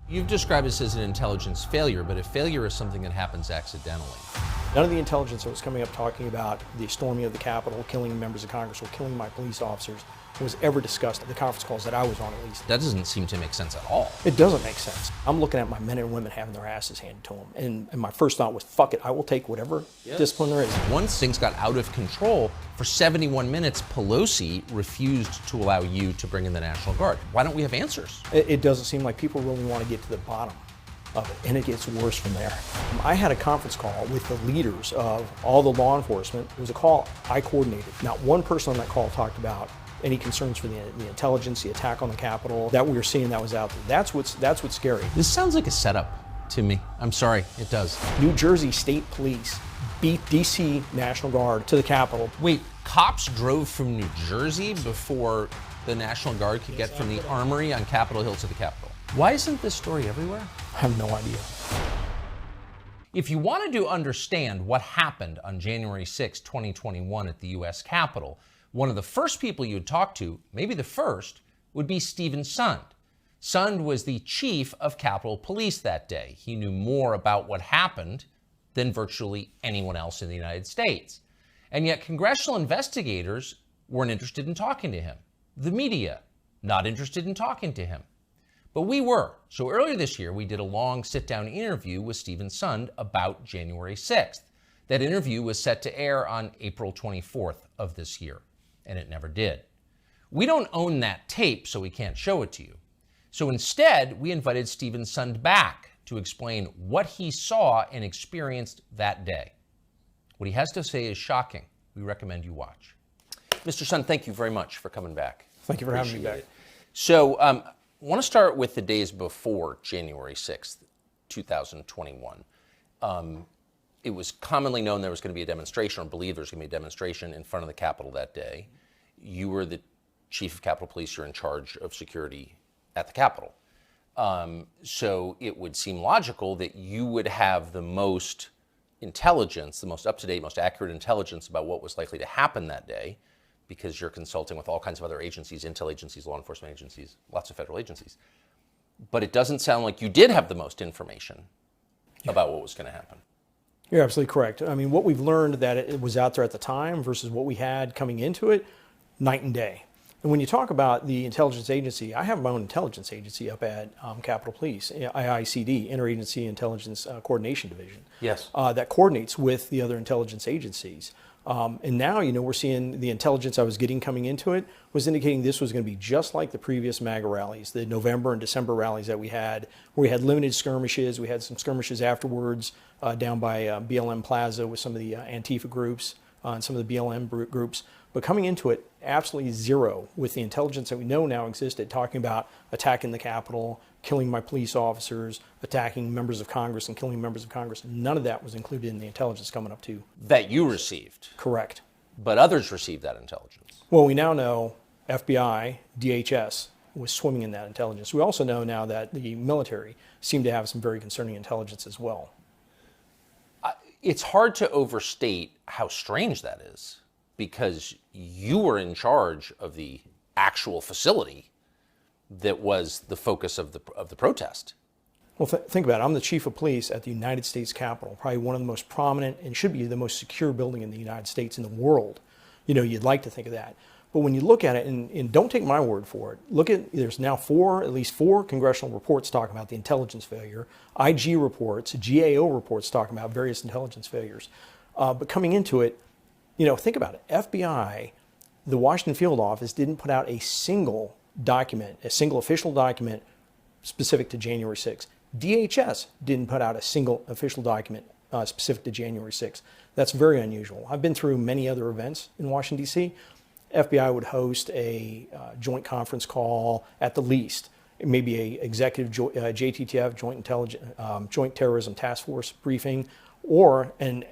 You've described this as an intelligence failure, but a failure is something that happens accidentally. None of the intelligence that was coming up talking about the storming of the Capitol, killing members of Congress, or killing my police officers was ever discussed at the conference calls that I was on, at least. That doesn't seem to make sense at all. It doesn't make sense. I'm looking at my men and women having their asses handed to them, and my first thought was, fuck it, I will take whatever discipline there is. Once things got out of control, for 71 minutes, Pelosi refused to allow you to bring in the National Guard. Why don't we have answers? It doesn't seem like people really want to get to the bottom of it, and it gets worse from there. I had a conference call with the leaders of all the law enforcement. It was a call I coordinated. Not one person on that call talked about any concerns for the intelligence, the attack on the Capitol that we were seeing that was out there. That's what's scary. This sounds like a setup to me. I'm sorry, it does. New Jersey State Police beat DC National Guard to the Capitol. Wait, cops drove from New Jersey before the National Guard could get from the Armory on Capitol Hill to the Capitol. Why isn't this story everywhere? I have no idea. If you wanted to understand what happened on January 6, 2021 at the U.S. Capitol, one of the first people you'd talk to, maybe the first, would be Stephen Sund. Sund was the chief of Capitol Police that day. He knew more about what happened than virtually anyone else in the United States. And yet congressional investigators weren't interested in talking to him. The media, not interested in talking to him. But we were. So earlier this year, we did a long sit-down interview with Stephen Sund about January 6th. That interview was set to air on April 24th of this year, and it never did. We don't own that tape, so we can't show it to you. So instead, we invited Stephen Sund back to explain what he saw and experienced that day. What he has to say is shocking. We recommend you watch. Mr. Sund, thank you very much for coming back. Thank you for having me back. So I want to start with the days before January 6th, 2021. It was commonly known there was going to be a demonstration, or believed there was going to be a demonstration in front of the Capitol that day. You were the chief of Capitol Police. You're in charge of security at the Capitol. So it would seem logical that you would have the most intelligence, the most up-to-date, most accurate intelligence about what was likely to happen that day, because you're consulting with all kinds of other agencies, intel agencies, law enforcement agencies, lots of federal agencies. But it doesn't sound like you did have the most information about what was going to happen. You're absolutely correct. I mean, what we've learned that it was out there at the time versus what we had coming into it, night and day. And when you talk about the intelligence agency, I have my own intelligence agency up at Capitol Police, IICD, Interagency Intelligence Coordination Division. Yes. That coordinates with the other intelligence agencies. And now, we're seeing the intelligence I was getting coming into it was indicating this was going to be just like the previous MAGA rallies, the November and December rallies that we had, where we had limited skirmishes. We had some skirmishes afterwards down by BLM Plaza with some of the Antifa groups and some of the BLM groups. But coming into it, absolutely zero with the intelligence that we know now existed, talking about attacking the Capitol, killing my police officers, attacking members of Congress and killing members of Congress. None of that was included in the intelligence coming up to. That you received. Correct. But others received that intelligence. Well, we now know FBI, DHS was swimming in that intelligence. We also know now that the military seemed to have some very concerning intelligence as well. It's hard to overstate how strange that is, because you were in charge of the actual facility that was the focus of the protest. Well, think about it. I'm the chief of police at the United States Capitol, probably one of the most prominent and should be the most secure building in the United States, in the world. You'd like to think of that. But when you look at it, and don't take my word for it, look at, there's now at least four congressional reports talking about the intelligence failure, IG reports, GAO reports talking about various intelligence failures. But coming into it, think about it. FBI, the Washington Field Office didn't put out a single document, a single official document specific to January 6th. DHS didn't put out a single official document specific to January 6th. That's very unusual. I've been through many other events in Washington, D.C. FBI would host a joint conference call at the least. It may be a executive JTTF, Joint Terrorism Task Force briefing, and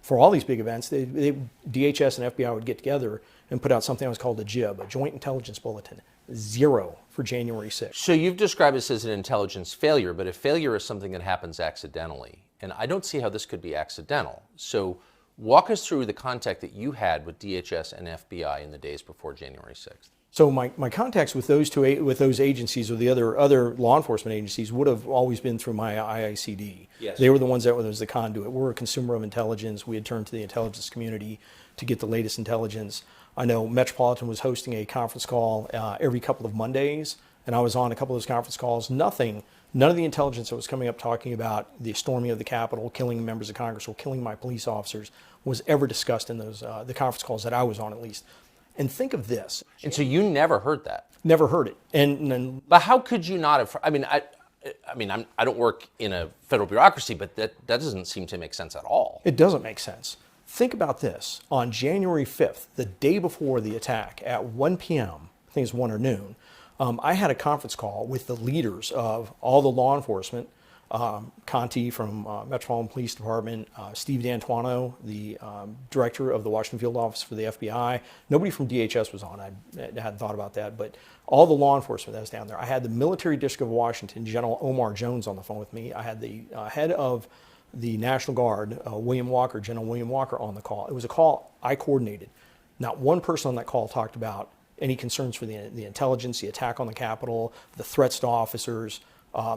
for all these big events, DHS and FBI would get together and put out something that was called a JIB, a Joint Intelligence Bulletin. Zero for January 6th. So you've described this as an intelligence failure, but a failure is something that happens accidentally. And I don't see how this could be accidental. So walk us through the contact that you had with DHS and FBI in the days before January 6th. So my contacts with those agencies or the other law enforcement agencies would have always been through my IICD. Yes. They were the ones that was the conduit. We're a consumer of intelligence. We had turned to the intelligence community to get the latest intelligence. I know Metropolitan was hosting a conference call every couple of Mondays, and I was on a couple of those conference calls. None of the intelligence that was coming up talking about the storming of the Capitol, killing members of Congress, or killing my police officers was ever discussed in those the conference calls that I was on, at least. And think of this. And so you never heard that? Never heard it. And But how could you not have? I don't work in a federal bureaucracy, but that doesn't seem to make sense at all. It doesn't make sense. Think about this. On January 5th, the day before the attack, at 1 p.m., I think it's 1 or noon, I had a conference call with the leaders of all the law enforcement, Conti from Metropolitan Police Department, Steve D'Antuono, the director of the Washington Field Office for the FBI. Nobody from DHS was on. I hadn't thought about that, but all the law enforcement that was down there. I had the Military District of Washington, General Omar Jones, on the phone with me. I had the head of the National Guard, General William Walker, on the call. It was a call I coordinated. Not one person on that call talked about any concerns for the intelligence, the attack on the Capitol, the threats to officers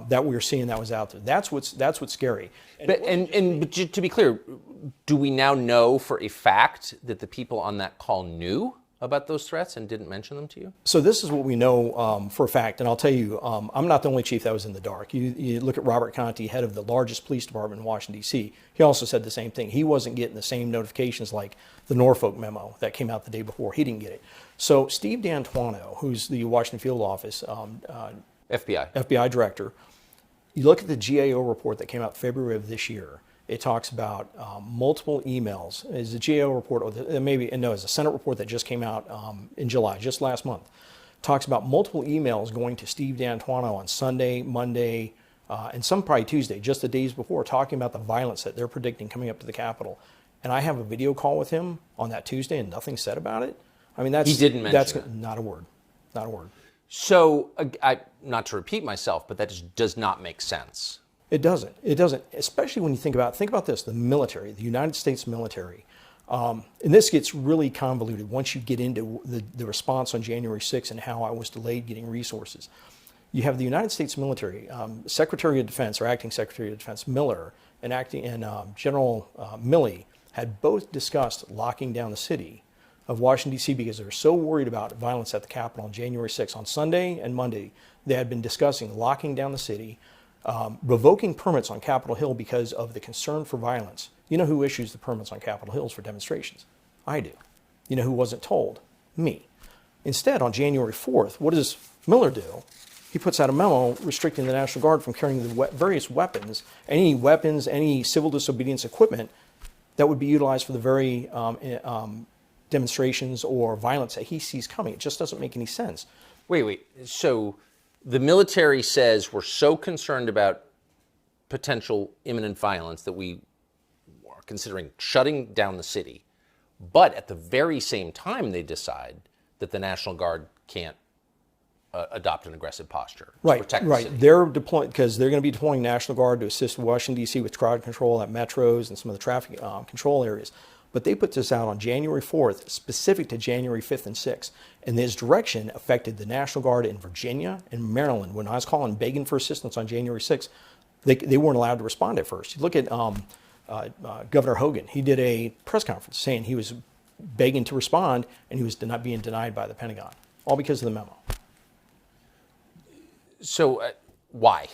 that we were seeing that was out there. That's what's scary. But to be clear, do we now know for a fact that the people on that call knew about those threats and didn't mention them to you? So this is what we know for a fact, and I'll tell you, I'm not the only chief that was in the dark. You look at Robert Conti, head of the largest police department in Washington, D.C., he also said the same thing. He wasn't getting the same notifications like the Norfolk memo that came out the day before. He didn't get it. So Steve D'Antuono, who's the Washington Field Office FBI director, you look at the GAO report that came out February of this year. It talks about multiple emails. It's a GAO report, or it's a Senate report that just came out in July, just last month. Talks about multiple emails going to Steve D'Antuono on Sunday, Monday, and some probably Tuesday, just the days before, talking about the violence that they're predicting coming up to the Capitol. And I have a video call with him on that Tuesday, and nothing said about it. I mean, he didn't mention it. Not a word, not a word. So, not to repeat myself, but that just does not make sense. It doesn't. It doesn't, especially when you think about this, the military, the United States military. And this gets really convoluted once you get into the response on January 6th and how I was delayed getting resources. You have the United States military, Secretary of Defense or Acting Secretary of Defense Miller and General Milley had both discussed locking down the city of Washington, D.C. because they were so worried about violence at the Capitol on January 6th. On Sunday and Monday, they had been discussing locking down the city, revoking permits on Capitol Hill because of the concern for violence. You know who issues the permits on Capitol Hills for demonstrations? I do. You know who wasn't told? Me. Instead, on January 4th, what does Miller do? He puts out a memo restricting the National Guard from carrying the various weapons, any civil disobedience equipment that would be utilized for the very demonstrations or violence that he sees coming. It just doesn't make any sense. Wait. So the military says we're so concerned about potential imminent violence that we are considering shutting down the city, but at the very same time they decide that the National Guard can't adopt an aggressive posture to protect the city. They're deploying because they're going to be deploying National Guard to assist Washington, D.C. with crowd control at metros and some of the traffic control areas. But they put this out on January 4th, specific to January 5th and 6th. And this direction affected the National Guard in Virginia and Maryland. When I was calling, begging for assistance on January 6th, they weren't allowed to respond at first. You look at Governor Hogan. He did a press conference saying he was begging to respond, and he was being denied by the Pentagon, all because of the memo. So why?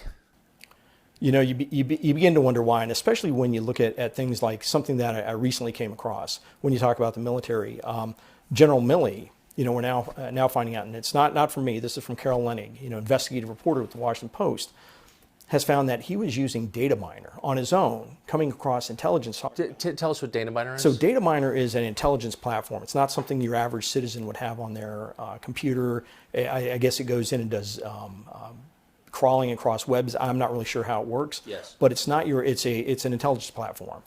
You know, you begin to wonder why, and especially when you look at things like something that I recently came across. When you talk about the military, General Milley, you know, we're now finding out, and it's not from me. This is from Carol Lenig, you know, investigative reporter with the Washington Post, has found that he was using data miner on his own, coming across intelligence. Tell us what data miner is. So data miner is an intelligence platform. It's not something your average citizen would have on their computer. I guess it goes in and does crawling across webs. I'm not really sure how it works. Yes. But it's not it's an intelligence platform.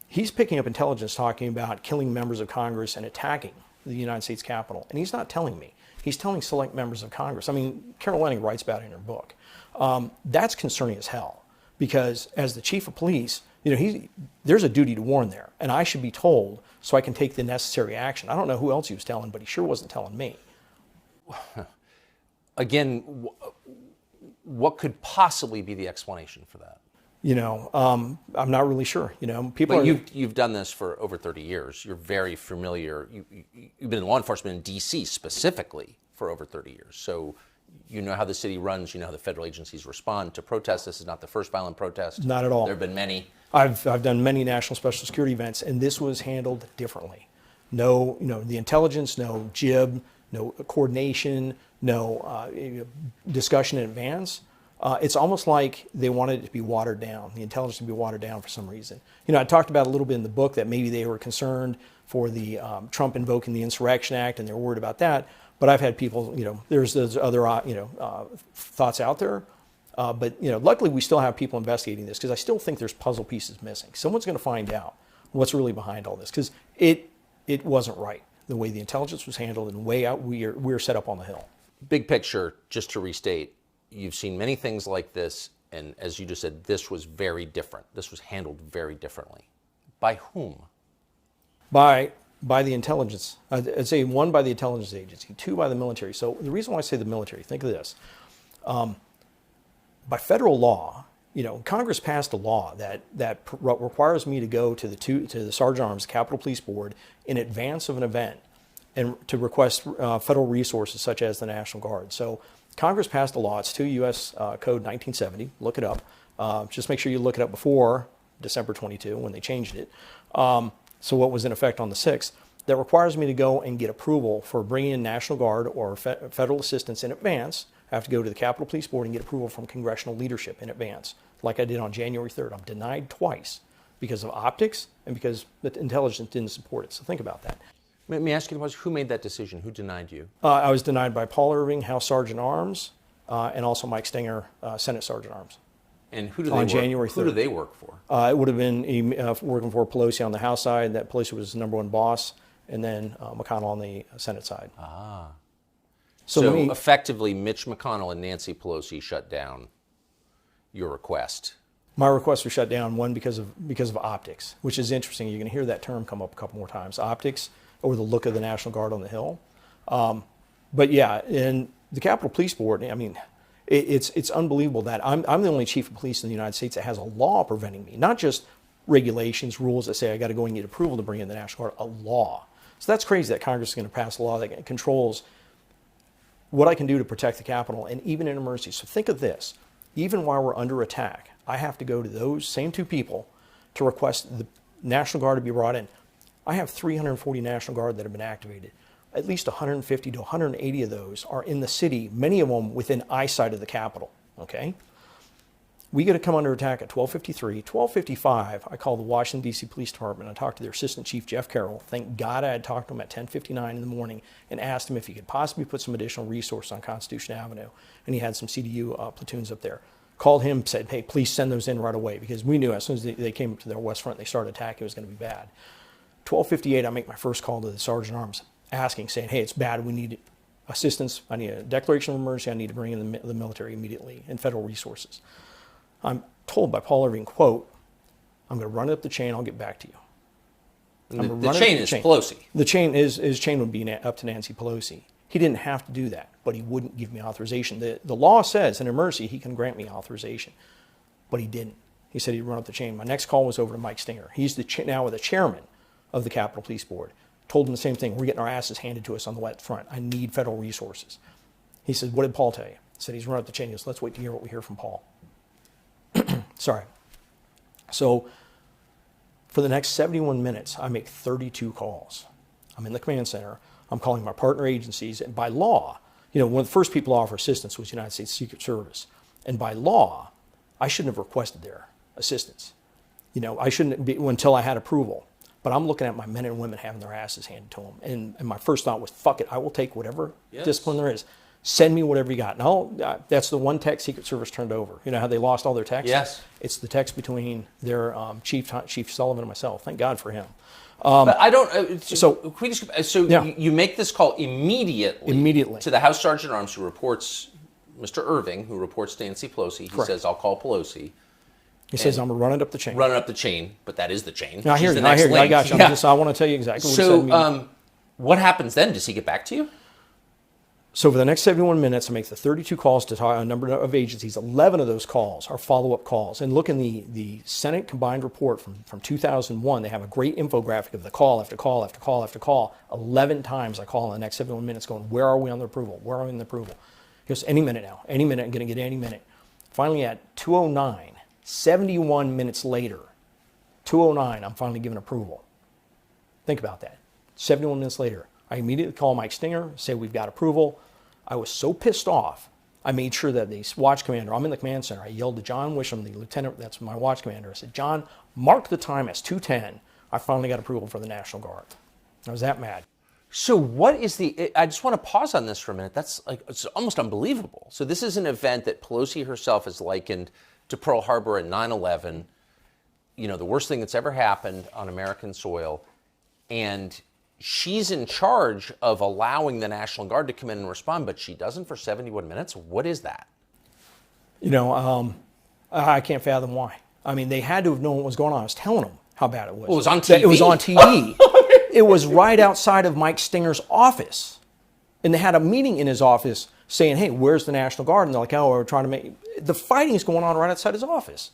He's picking up intelligence talking about killing members of Congress and attacking the United States Capitol. And he's not telling me. He's telling select members of Congress. I mean, Carol Lenig writes about it in her book. That's concerning as hell, because as the chief of police, you know, there's a duty to warn there, and I should be told so I can take the necessary action. I don't know who else he was telling, but he sure wasn't telling me. Again, what could possibly be the explanation for that? I'm not really sure. People. But you've done this for over 30 years. You're very familiar. You've been in law enforcement in D.C. specifically for over 30 years. So you know how the city runs. You know how the federal agencies respond to protests. This is not the first violent protest. Not at all. There have been many. I've done many national special security events, and this was handled differently. No, the intelligence, no jib, no coordination, no discussion in advance. It's almost like they wanted it to be watered down, the intelligence to be watered down for some reason. I talked about a little bit in the book that maybe they were concerned for the Trump invoking the Insurrection Act, and they're worried about that. But I've had people, there's other, thoughts out there. But luckily we still have people investigating this because I still think there's puzzle pieces missing. Someone's going to find out what's really behind all this because it wasn't right the way the intelligence was handled and the way out we're set up on the Hill. Big picture, just to restate, you've seen many things like this, and as you just said, this was very different. This was handled very differently. By whom? By the intelligence. I'd say one, by the intelligence agency, two, by the military. So the reason why I say the military, think of this. By federal law, Congress passed a law that requires me to go to the Sergeant Arms, Capitol Police Board, in advance of an event, and to request federal resources such as the National Guard. So Congress passed a law. It's 2 U.S. Code 1970. Look it up. Just make sure you look it up before December 22 when they changed it. So what was in effect on the 6th, that requires me to go and get approval for bringing in National Guard or federal assistance in advance. I have to go to the Capitol Police Board and get approval from congressional leadership in advance, like I did on January 3rd. I'm denied twice because of optics and because the intelligence didn't support it. So think about that. Let me ask you the question, who made that decision? Who denied you? I was denied by Paul Irving, House Sergeant Arms, and also Mike Stenger, Senate Sergeant Arms. And who do they work for? It would have been working for Pelosi on the House side. That Pelosi was the number one boss, and then McConnell on the Senate side. Ah. So effectively, Mitch McConnell and Nancy Pelosi shut down your request. My request was shut down, one, because of optics, which is interesting. You're going to hear that term come up a couple more times. Optics, or the look of the National Guard on the Hill. But yeah, in the Capitol Police Board, I mean, it's unbelievable that I'm the only chief of police in the United States that has a law preventing me, not just regulations, rules that say I got to go and get approval to bring in the National Guard, a law. So that's crazy that Congress is going to pass a law that controls what I can do to protect the Capitol, and even in emergency. So think of this, even while we're under attack, I have to go to those same two people to request the National Guard to be brought in. I have 340 National Guard that have been activated. At least 150 to 180 of those are in the city, many of them within eyesight of the Capitol, okay? We get to come under attack at 12:53. 12:55, I call the Washington, D.C. Police Department. I talked to their Assistant Chief, Jeff Carroll. Thank God I had talked to him at 10:59 in the morning and asked him if he could possibly put some additional resource on Constitution Avenue. And he had some CDU platoons up there. Called him, said, hey, please send those in right away, because we knew as soon as they came up to their west front, they started attacking, it was going to be bad. 12:58, I make my first call to the Sergeant Arms, asking, saying, hey, it's bad, we need assistance, I need a declaration of emergency, I need to bring in the military immediately and federal resources. I'm told by Paul Irving, quote, I'm going to run it up the chain, I'll get back to you. The chain is Pelosi. The chain his chain would be up to Nancy Pelosi. He didn't have to do that, but he wouldn't give me authorization. The law says in emergency he can grant me authorization, but he didn't. He said he'd run up the chain. My next call was over to Mike Stenger. He's now the chairman of the Capitol Police Board. Told him the same thing. We're getting our asses handed to us on the west front. I need federal resources. He said, what did Paul tell you? I said, he's run up the chain. He goes, let's wait to hear what we hear from Paul. Sorry. So for the next 71 minutes, I make 32 calls. I'm in the command center. I'm calling my partner agencies. And by law, one of the first people to offer assistance was the United States Secret Service. And by law, I shouldn't have requested their assistance. I shouldn't be until I had approval. But I'm looking at my men and women having their asses handed to them. And my first thought was, fuck it, I will take whatever discipline there is. Send me whatever you got. And that's the one text Secret Service turned over. You know how they lost all their texts? Yes. It's the text between their Chief Sullivan and myself. Thank God for him. But I don't. You make this call immediately to the House Sergeant at Arms, who reports Mr. Irving, who reports to Nancy Pelosi. He says, "I'll call Pelosi." He says, "I'm running up the chain." Running up the chain, but that is the chain. I hear you. I got you. I want to tell you exactly what he said. What happens then? Does he get back to you? So for the next 71 minutes, I make the 32 calls to a number of agencies. 11 of those calls are follow-up calls. And look in the Senate combined report from 2001. They have a great infographic of the call after call after call after call. 11 times I call in the next 71 minutes going, where are we on the approval? Where are we on the approval? He goes, any minute now. Any minute. I'm going to get any minute. Finally at 2:09, 71 minutes later, 2:09, I'm finally given approval. Think about that. 71 minutes later, I immediately call Mike Stinger, say we've got approval. I was so pissed off, I made sure that the watch commander, I'm in the command center, I yelled to John Wisham, the lieutenant, that's my watch commander. I said, John, mark the time as 2:10. I finally got approval for the National Guard. I was that mad. So what is I just want to pause on this for a minute. That's like, it's almost unbelievable. So this is an event that Pelosi herself has likened to Pearl Harbor and 9/11, the worst thing that's ever happened on American soil. And she's in charge of allowing the National Guard to come in and respond, but she doesn't for 71 minutes. What is that? I can't fathom why. I mean, they had to have known what was going on. I was telling them how bad it was. Well, it was on TV. It was on TV. It was right outside of Mike Stinger's office. And they had a meeting in his office saying, hey, where's the National Guard? And they're like, oh, we're trying to make... The fighting is going on right outside his office.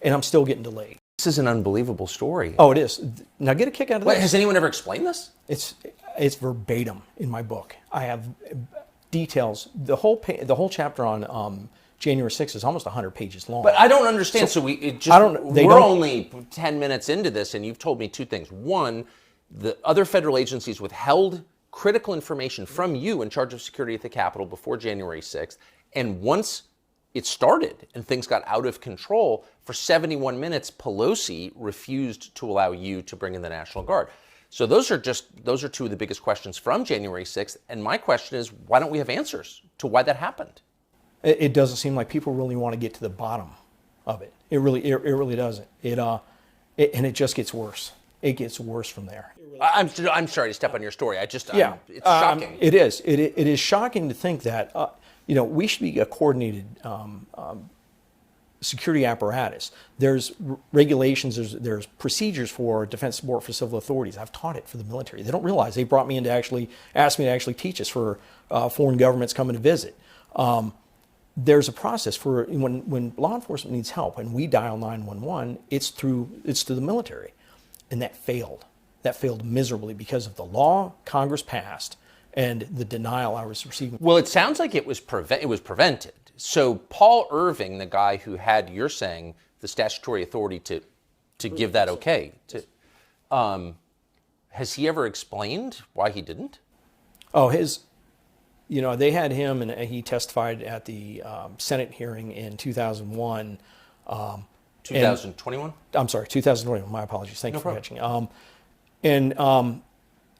And I'm still getting delayed. This is an unbelievable story. Oh, it is. Now get a kick out of this. Has anyone ever explained this? It's verbatim in my book. I have details. The whole chapter on January 6th is almost 100 pages long. But I don't understand. So we're only 10 minutes into this, and you've told me two things. One, the other federal agencies withheld critical information from you in charge of security at the Capitol before January 6th. And once it started and things got out of control, for 71 minutes, Pelosi refused to allow you to bring in the National Guard. So those are two of the biggest questions from January 6th. And my question is, why don't we have answers to why that happened? It doesn't seem like people really want to get to the bottom of it. It really doesn't. And it just gets worse. It gets worse from there. I'm sorry to step on your story. It's shocking. It is. It is shocking to think that we should be a coordinated security apparatus. There's regulations. There's procedures for defense support for civil authorities. I've taught it for the military. They don't realize they brought me in to ask me to teach this for foreign governments coming to visit. There's a process for when law enforcement needs help and we dial 911. It's through the military. And that failed. That failed miserably because of the law Congress passed and the denial I was receiving. Well, it sounds like it was prevented. So Paul Irving, the guy who had, you're saying, the statutory authority to give that okay, has he ever explained why he didn't? Oh, they had him and he testified at the Senate hearing in 2001. 2021? I'm sorry, 2021. My apologies. Thank you for problem. catching.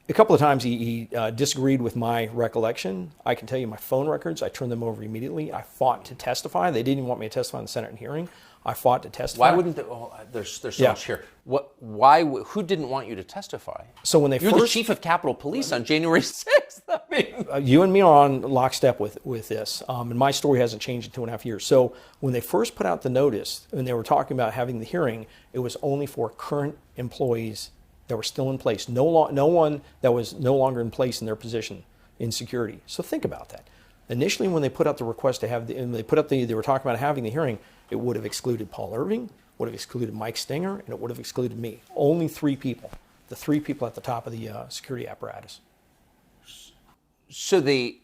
A couple of times he disagreed with my recollection. I can tell you my phone records, I turned them over immediately. I fought to testify. They didn't want me to testify in the Senate hearing. I fought to testify. Why wouldn't they? Oh, there's so much here. Why? Who didn't want you to testify? So when you're the chief of Capitol Police on January 6th. I mean, you and me are on lockstep with this, and my story hasn't changed in 2.5 years. So when they first put out the notice and they were talking about having the hearing, it was only for current employees that were still in place. No one that was no longer in place in their position in security. So think about that. Initially, when they put out the request to have they were talking about having the hearing, it would have excluded Paul Irving, would have excluded Mike Stinger, and it would have excluded me. Only 3 people, the 3 people at the top of the security apparatus. So the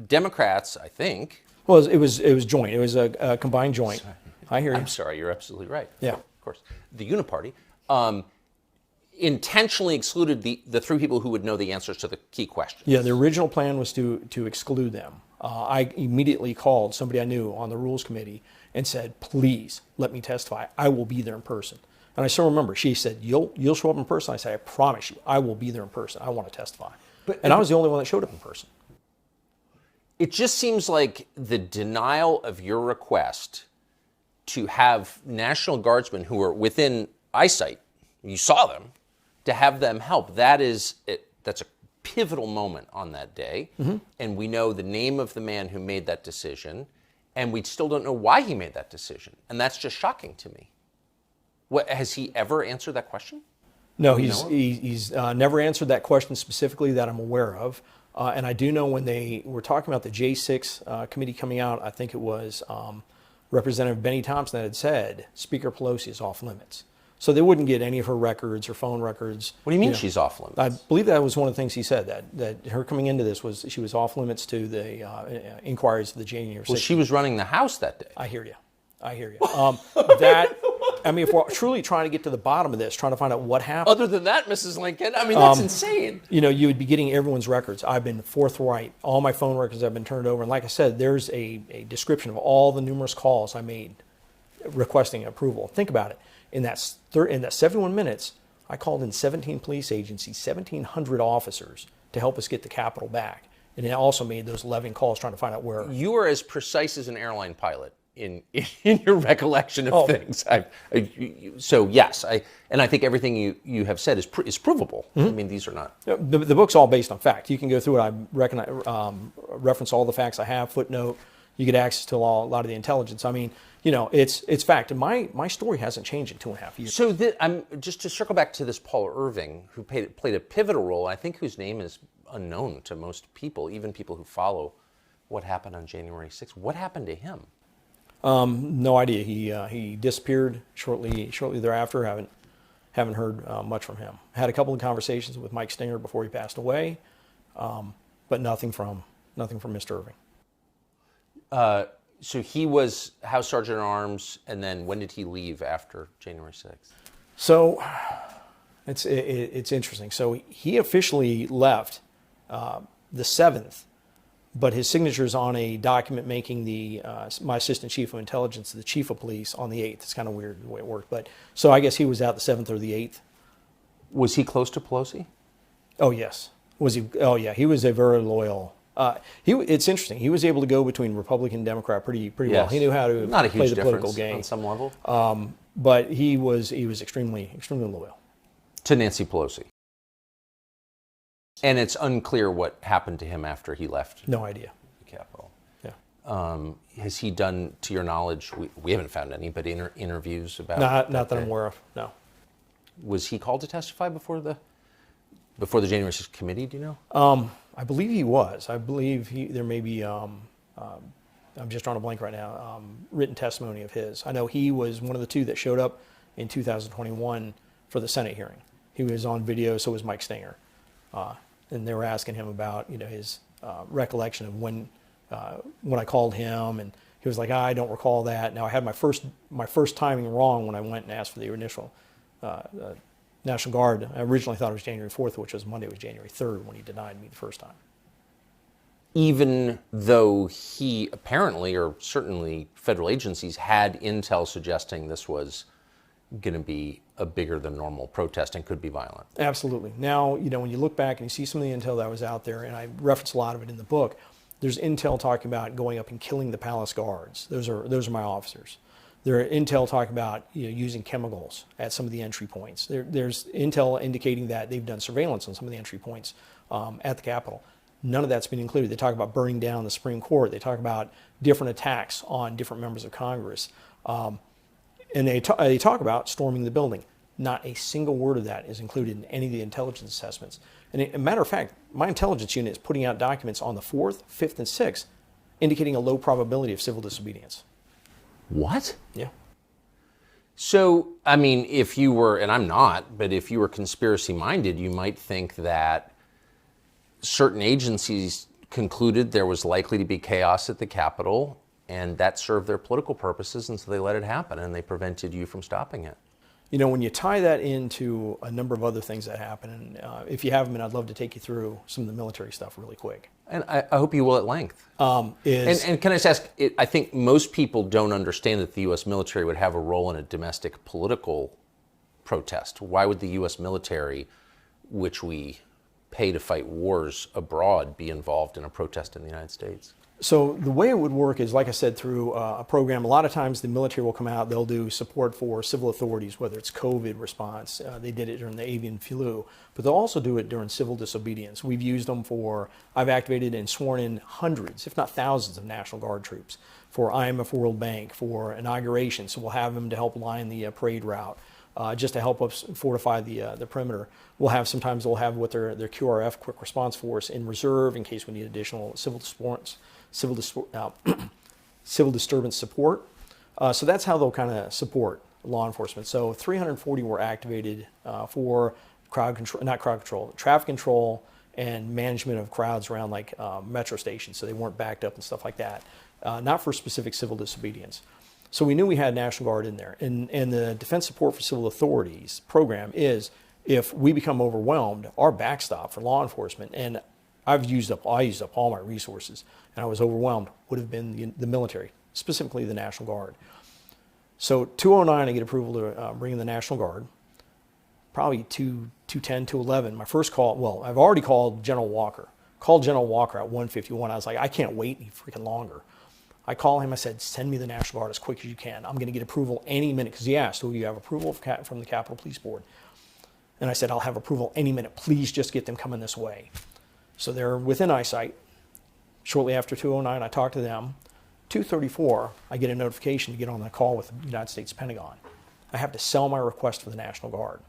Democrats, I think. Well, it was joint. It was a combined joint. Sorry. I hear you. I'm sorry. You're absolutely right. Yeah, of course. The Uniparty intentionally excluded the 3 people who would know the answers to the key questions. Yeah, the original plan was to exclude them. I immediately called somebody I knew on the Rules Committee and said, please let me testify. I will be there in person. And I still remember, she said, you'll show up in person? I said, I promise you, I will be there in person. I want to testify. And I was the only one that showed up in person. It just seems like the denial of your request to have National Guardsmen who are within eyesight, you saw them, to have them help, that's a pivotal moment on that day. Mm-hmm. And we know the name of the man who made that decision, and we still don't know why he made that decision. And that's just shocking to me. Has he ever answered that question? No, he's never answered that question specifically that I'm aware of. And I do know when they were talking about the J6 committee coming out, I think it was Representative Benny Thompson that had said Speaker Pelosi is off limits. So they wouldn't get any of her records or phone records. What do you mean she's off limits? I believe that was one of the things he said, that her coming into this was she was off limits to the inquiries of the January 6th. Well, she was running the House that day. I hear you. I mean, if we're truly trying to get to the bottom of this, trying to find out what happened. Other than that, Mrs. Lincoln, I mean, that's insane. You know, you would be getting everyone's records. I've been forthright. All my phone records have been turned over. And like I said, there's a description of all the numerous calls I made requesting approval. Think about it. In that 71 minutes, I called in 17 police agencies, 1,700 officers to help us get the Capitol back. And it also made those 11 calls trying to find out where. You are as precise as an airline pilot in your recollection of things. So yes, I think everything you have said is provable. I mean, these are not. The book's all based on fact. You can go through it. I reference all the facts I have, footnote. You get access to a lot of the intelligence. I mean, you know, it's fact. And my story hasn't changed in 2.5 years. So I'm just to circle back to this Paul Irving, who played a pivotal role, I think whose name is unknown to most people, even people who follow what happened on January 6th. What happened to him? No idea. He disappeared shortly thereafter. Haven't heard much from him. Had a couple of conversations with Mike Stinger before he passed away, but nothing from Mr. Irving. So he was House Sergeant at Arms, and then when did he leave after January 6th? So it's interesting. So he officially left the 7th. But his signature's on a document making my assistant chief of intelligence the chief of police on the 8th. It's kind of weird the way it worked. But so I guess he was out the 7th or the 8th. Was he close to Pelosi? Oh, yes. Was he? Oh, yeah. He was a very loyal. It's interesting. He was able to go between Republican and Democrat pretty well. He knew how to Not a play huge the political game on some level. But he was extremely loyal to Nancy Pelosi. And it's unclear what happened to him after he left. No idea. The Capitol. Yeah. Has he done, to your knowledge, we haven't found any, but interviews about not that I'm aware of. No. Was he called to testify before the January 6th committee? Do you know? I believe he was. I believe there may be. I'm just drawing a blank right now. Written testimony of his. I know he was one of the two that showed up in 2021 for the Senate hearing. He was on video. So was Mike Stinger. And they were asking him about, you know, his recollection of when I called him, and he was like, I don't recall that. Now I had my first timing wrong when I went and asked for the initial National Guard. I originally thought it was January 4th, which was Monday. It was January 3rd when he denied me the first time. Even though he apparently, or certainly federal agencies, had intel suggesting this was going to be a bigger than normal protest and could be violent. Absolutely. Now, you know, when you look back and you see some of the intel that was out there, and I reference a lot of it in the book, there's intel talking about going up and killing the palace guards. Those are my officers. There's intel talking about, you know, using chemicals at some of the entry points. There's intel indicating that they've done surveillance on some of the entry points at the Capitol. None of that's been included. They talk about burning down the Supreme Court. They talk about different attacks on different members of Congress. And they talk about storming the building. Not a single word of that is included in any of the intelligence assessments. And a matter of fact, my intelligence unit is putting out documents on the 4th, 5th, and 6th indicating a low probability of civil disobedience. What? Yeah. So, I mean, if you were, and I'm not, but if you were conspiracy minded, you might think that certain agencies concluded there was likely to be chaos at the Capitol, and that served their political purposes, and so they let it happen, and they prevented you from stopping it. You know, when you tie that into a number of other things that happen, and if you haven't been, I'd love to take you through some of the military stuff really quick. And I hope you will at length. And can I just ask, I think most people don't understand that the U.S. military would have a role in a domestic political protest. Why would the U.S. military, which we pay to fight wars abroad, be involved in a protest in the United States? So the way it would work is, like I said, through a program. A lot of times the military will come out, they'll do support for civil authorities, whether it's COVID response. They did it during the avian flu, but they'll also do it during civil disobedience. We've used them I've activated and sworn in hundreds, if not thousands, of National Guard troops for IMF World Bank, for inauguration. So we'll have them to help line the parade route. just to help us fortify the perimeter. Sometimes they'll have what their QRF, quick response force, in reserve in case we need additional civil disturbance support. So that's how they'll kind of support law enforcement. So 340 were activated for traffic control and management of crowds around like metro stations, so they weren't backed up and stuff like that. Not for specific civil disobedience. So we knew we had National Guard in there. And the Defense Support for Civil Authorities program is, if we become overwhelmed, our backstop for law enforcement, and I used up all my resources, and I was overwhelmed, would have been the military, specifically the National Guard. So 209, I get approval to bring in the National Guard. Probably 210, 211. My first call, well, I've already called General Walker. Called General Walker at 1:51. I was like, I can't wait any freaking longer. I call him, I said, send me the National Guard as quick as you can. I'm going to get approval any minute, because he asked, do you have approval from the Capitol Police Board? And I said, I'll have approval any minute. Please just get them coming this way. So they're within eyesight. Shortly after 209, I talk to them. 2:34, I get a notification to get on the call with the United States Pentagon. I have to sell my request for the National Guard.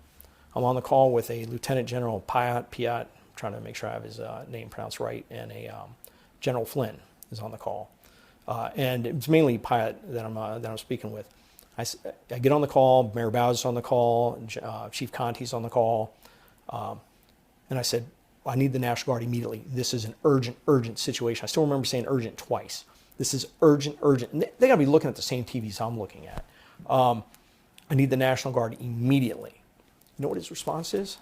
I'm on the call with a Lieutenant General Piat, trying to make sure I have his name pronounced right, and a General Flynn is on the call. And it's mainly Piat that I'm speaking with. I get on the call, Mayor Bowser's on the call, Chief Conti's on the call, and I said, I need the National Guard immediately. This is an urgent situation. I still remember saying urgent twice. This is urgent. And they got to be looking at the same TVs I'm looking at. I need the National Guard immediately. You know what his response is?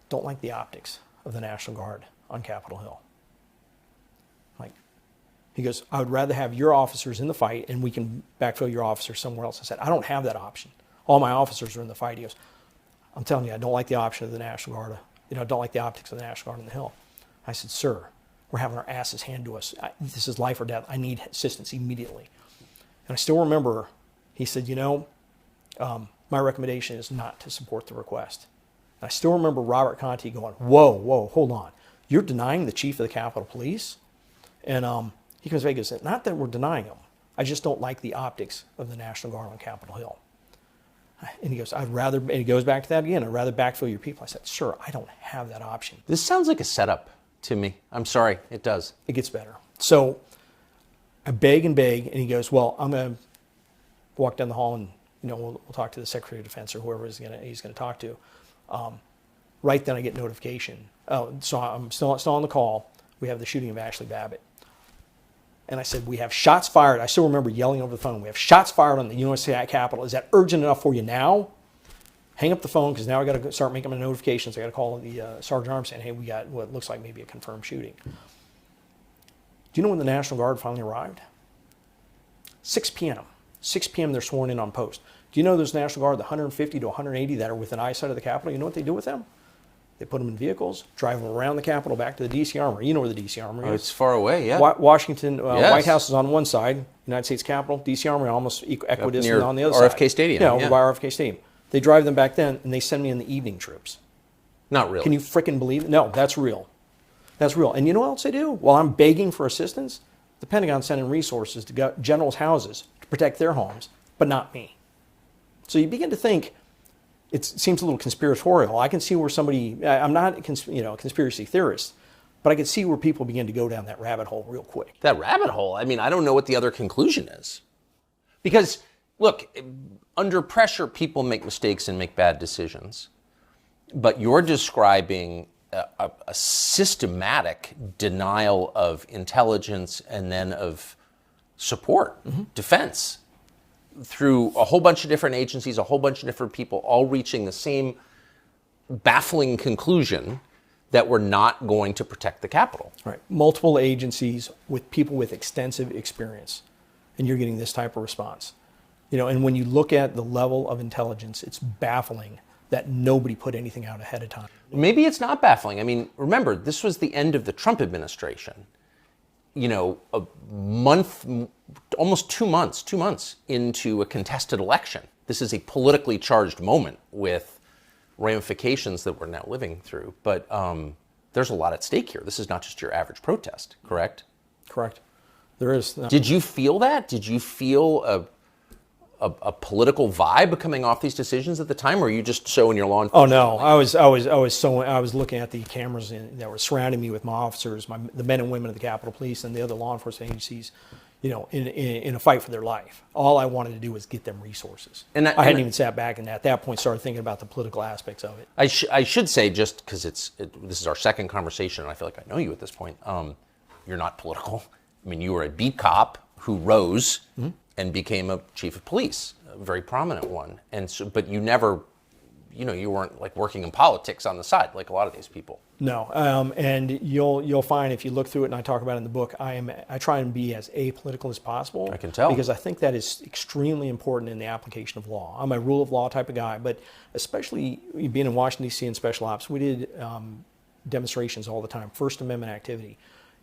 Don't like the optics of the National Guard on Capitol Hill. He goes, I would rather have your officers in the fight and we can backfill your officers somewhere else. I said, I don't have that option. All my officers are in the fight. He goes, I'm telling you, I don't like the option of the National Guard. I don't like the optics of the National Guard on the Hill. I said, sir, we're having our asses handed to us. This is life or death. I need assistance immediately. And I still remember, he said, my recommendation is not to support the request. And I still remember Robert Conti going, whoa, hold on. You're denying the chief of the Capitol Police? And he comes back and says, not that we're denying him. I just don't like the optics of the National Guard on Capitol Hill. And he goes, and he goes back to that again, I'd rather backfill your people. I said, sir, I don't have that option. This sounds like a setup to me. I'm sorry, it does. It gets better. So I beg, and he goes, well, I'm going to walk down the hall and, we'll talk to the Secretary of Defense or whoever he's going to talk to. Right then I get notification. So I'm still on the call. We have the shooting of Ashley Babbitt. And I said, we have shots fired. I still remember yelling over the phone. We have shots fired on the U.S. Capitol. Is that urgent enough for you now? Hang up the phone, because now I got to start making my notifications. I got to call the Sergeant Arms saying, hey, we got what looks like maybe a confirmed shooting. Do you know when the National Guard finally arrived? 6 p.m. 6 p.m. they're sworn in on post. Do you know those National Guard, the 150 to 180 that are within eyesight of the Capitol? You know what they do with them? They put them in vehicles, drive them around the Capitol back to the D.C. Armory. You know where the D.C. Armory is. Oh, it's far away, yeah. Washington, Yes. White House is on one side, United States Capitol, D.C. Armory almost equidistant on the other RFK side. Stadium. Yeah, over by RFK Stadium. They drive them back then, and they send me in the evening troops. Not really. Can you frickin' believe it? No, that's real. That's real. And you know what else they do? While I'm begging for assistance, the Pentagon sending resources to generals' houses to protect their homes, but not me. So you begin to think, it seems a little conspiratorial. I can see where I'm not a conspiracy theorist, but I can see where people begin to go down that rabbit hole real quick. That rabbit hole? I mean, I don't know what the other conclusion is. Because, look, under pressure, people make mistakes and make bad decisions. But you're describing a systematic denial of intelligence and then of support, defense, through a whole bunch of different agencies, a whole bunch of different people, all reaching the same baffling conclusion that we're not going to protect the Capitol. Right. Multiple agencies with people with extensive experience, and you're getting this type of response. And when you look at the level of intelligence, it's baffling that nobody put anything out ahead of time. Maybe it's not baffling. I mean, remember, this was the end of the Trump administration. A month, almost 2 months into a contested election. This is a politically charged moment with ramifications that we're now living through. But there's a lot at stake here. This is not just your average protest, correct? Correct. There is. Did you feel that? Did you feel a political vibe coming off these decisions at the time, or were you just so in your law Oh enforcement? no, I was looking at the cameras that were surrounding me with my officers, the men and women of the Capitol Police and the other law enforcement agencies, in a fight for their life. All I wanted to do was get them resources. I hadn't even sat back and at that point started thinking about the political aspects of it. I should say, just because this is our second conversation, and I feel like I know you at this point. You're not political. I mean, you were a beat cop who rose and became a chief of police, a very prominent one. And so, but you never, you weren't like working in politics on the side like a lot of these people. No, and you'll find if you look through it, and I talk about it in the book, I try and be as apolitical as possible. I can tell. Because I think that is extremely important in the application of law. I'm a rule of law type of guy, but especially being in Washington, D.C. and Special Ops, we did demonstrations all the time, First Amendment activity.